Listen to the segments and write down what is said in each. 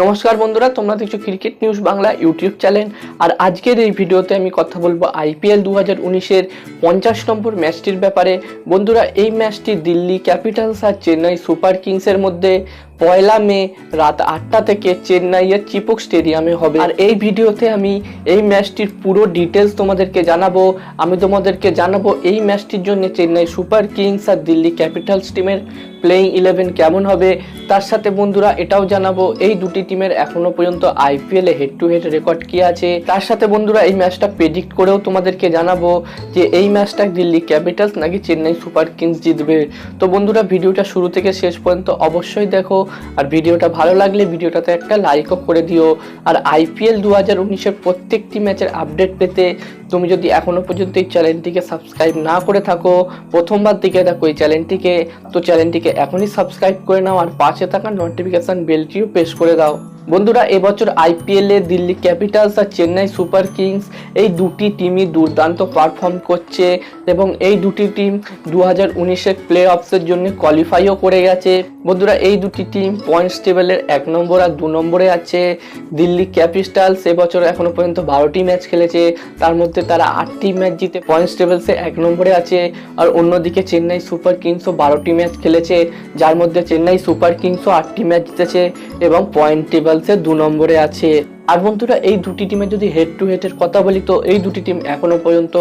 নমস্কার বন্ধুরা, তোমরা দেখছো cricket news Bangla YouTube channel. আর আজকের এই ভিডিওতে আমি কথা বলবো আইপিএল 2019-এর 50 নম্বর ম্যাচটির ব্যাপারে। বন্ধুরা, এই ম্যাচটি দিল্লি ক্যাপিটালস আর চেন্নাই সুপার কিংসের মধ্যে 1 মে রাত 8টা থেকে চেন্নাইয়ের চিপক স্টেডিয়ামে হবে। আর এই ভিডিওতে আমি এই ম্যাচটির পুরো ডিটেলস তোমাদেরকে জানাবো। আমি তোমাদেরকে জানাবো এই ম্যাচটির জন্য চেন্নাই সুপার কিংস আর দিল্লি ক্যাপিটালস টিমের প্লেইং 11 কেমন হবে। তার সাথে বন্ধুরা এটাও জানাবো এই দুটি টিমের এখনো পর্যন্ত IPL A head to head record কি আছে। তার সাথে বন্ধুরা এই ম্যাচটা প্রেডিক্ট করেও তোমাদেরকে জানাবো যে এই ম্যাচটা দিল্লি ক্যাপিটালস নাকি চেন্নাই সুপার কিংস জিতবে। তো বন্ধুরা, ভিডিওটা শুরু থেকে শেষ পর্যন্ত অবশ্যই দেখো। আর ভিডিওটা ভালো লাগলে ভিডিওটাতে একটা লাইকও করে দিও। আর আইপিএল 2019-এর প্রত্যেকটি ম্যাচের আপডেট পেতে তুমি যদি এখনো পর্যন্ত এই চ্যানেলটিকে সাবস্ক্রাইব না করে থাকো, প্রথমবার দিকে দেখো এই চ্যানেলটিকে, তো চ্যানেলটিকে এখনই সাবস্ক্রাইব করে নাও আর পাশে থাকা নোটিফিকেশন বেলটিও প্রেস করে দাও। বন্ধুরা, এবছর আইপিএল এ দিল্লি ক্যাপিটালস আর চেন্নাই সুপার কিংস এই দুটি টিমই দুর্দান্ত পারফর্ম করছে এবং এই দুটি টিম 2019-এর প্লে অফসের জন্য কোয়ালিফাইও করে গেছে। বন্ধুরা, এই দুটি টিম পয়েন্টস টেবিলের 1 নম্বর আর 2 নম্বরে আছে। দিল্লি ক্যাপিটালস এবছর এখনো পর্যন্ত 12টি ম্যাচ খেলেছে, তার মধ্যে তারা 8টি ম্যাচ জিতে পয়েন্টস টেবিলসে 1 নম্বরে আছে। আর অন্যদিকে চেন্নাই সুপার কিংসও 12টি ম্যাচ খেলেছে, যার মধ্যে চেন্নাই সুপার কিংসও 8টি ম্যাচ জিতেছে এবং পয়েন্ট টেবিলসে 2 নম্বরে আছে। আর বন্ধুরা, এই দুটি টিমের যদি হেড টু হেডের কথা বলি তো এই দুটি টিম এখনো পর্যন্ত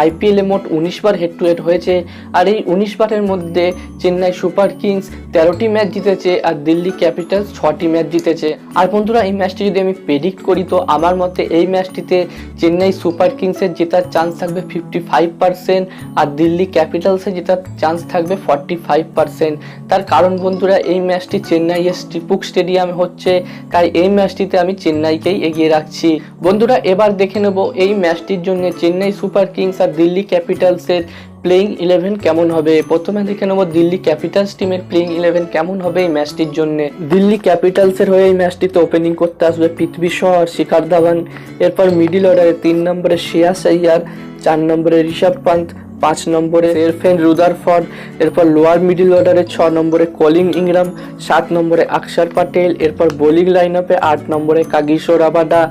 আইপিএলে মোট 19 বার হেড টু হেড হয়েছে। আর এই 19 বারের মধ্যে চেন্নাই সুপার কিংস 13টি ম্যাচ জিতেছে আর দিল্লি ক্যাপিটালস 6টি ম্যাচ জিতেছে। আর বন্ধুরা, এই ম্যাচটি যদি আমি প্রেডিক্ট করি তো আমার মতে এই ম্যাচটিতে চেন্নাই সুপার কিংসের জেতার চান্স থাকবে 55% আর দিল্লি ক্যাপিটালসের জেতার চান্স থাকবে 45%। তার কারণ বন্ধুরা, এই ম্যাচটি চেন্নাইয়ের চিপক স্টেডিয়ামে হচ্ছে, তাই এই ম্যাচটিতে আমি চেন্নাইকেই এগিয়ে রাখছি। বন্ধুরা, এবার দেখে নেব এই ম্যাচটির জন্য চেন্নাই সুপার কিংস আর দিল্লি ক্যাপিটালসের প্লেইং 11 কেমন হবে। প্রথমে দেখে নেব দিল্লি ক্যাপিটালস টিমের প্লেইং 11 কেমন হবে এই ম্যাচটির জন্য। দিল্লি ক্যাপিটালসের হয়ে এই ম্যাচটিতে ওপেনিং করতে আসবে পৃথ্বী শা আর শিখর ধাওয়ান। এরপর মিডিল অর্ডারে 3 নম্বরে শ্রেয়াস আইয়ার, 4 নম্বরে ঋষভ পান্ত, 5 নম্বরে এরফেন রুদারফোর্ড। এরপর লোয়ার মিডিল অর্ডারে 6 নম্বরে কলিন ইংরাম, 7 নম্বরে অক্ষর প্যাটেল। এরপর বোলিং লাইন আপে 8 নম্বরে কাগিসো রাবাডা,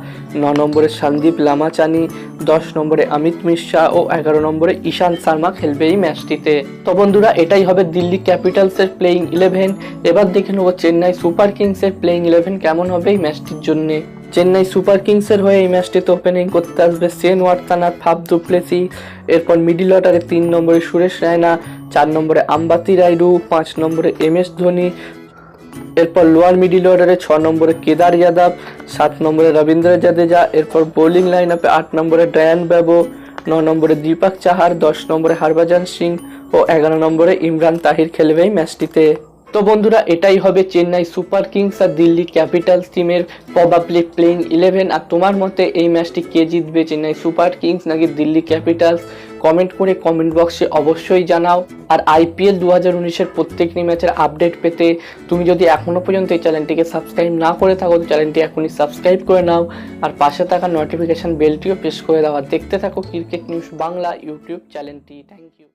9 নম্বরে সন্দীপ লামাচানি, 10 নম্বরে অমিত মিশ্রা ও 11 নম্বরে ঈশান্ত শর্মা খেলবে এই ম্যাচটিতে। তো বন্ধুরা, এটাই হবে দিল্লি ক্যাপিটালসের প্লেইং 11। এবার দেখে নেব চেন্নাই সুপার কিংসের প্লেইং 11 কেমন হবে এই ম্যাচটির জন্য। চেন্নাই সুপার কিংসের হয়ে এই ম্যাচটিতে ওপেনিং করতে আসবে শেন ওয়াটসন আর ফাফ দু প্লেসি। এরপর মিডিল অর্ডারে 3 নম্বরে সুরেশ রায়না, 4 নম্বরে আম্বাতি রাইডু, 5 নম্বরে MS ধোনি। এরপর লোয়ার মিডিল অর্ডারে 6 নম্বরে কেদার যাদব, 7 নম্বরে রবীন্দ্র জাদেজা। এরপর বোলিং লাইন আপে 8 নম্বরে ডয়ান ব্রাভো, 9 নম্বরে দীপক চাহার, 10 নম্বরে হরভজন সিং ও 11 নম্বরে ইমরান তাহির খেলবে এই ম্যাচটিতে। তো বন্ধুরা, এটাই হবে চেন্নাই সুপার কিংস আর দিল্লি ক্যাপিটালস টিমের প্রবাবলি প্লেইং 11। আর তোমার মতে এই ম্যাচটি কে জিতবে, চেন্নাই সুপার কিংস নাকি দিল্লি ক্যাপিটালস? কমেন্ট করে কমেন্ট বক্সে অবশ্যই জানাও। আর আইপিএল 2019-এর প্রত্যেকটি ম্যাচের আপডেট পেতে তুমি যদি এখনো পর্যন্ত এই চ্যানেলটিকে সাবস্ক্রাইব না করে থাকো তো চ্যানেলটি এখনই সাবস্ক্রাইব করে নাও আর পাশে থাকা নোটিফিকেশন বেলটিও প্রেস করে দাও। আর দেখতে থাকো ক্রিকেট নিউজ বাংলা ইউটিউব চ্যানেলটি। Thank you.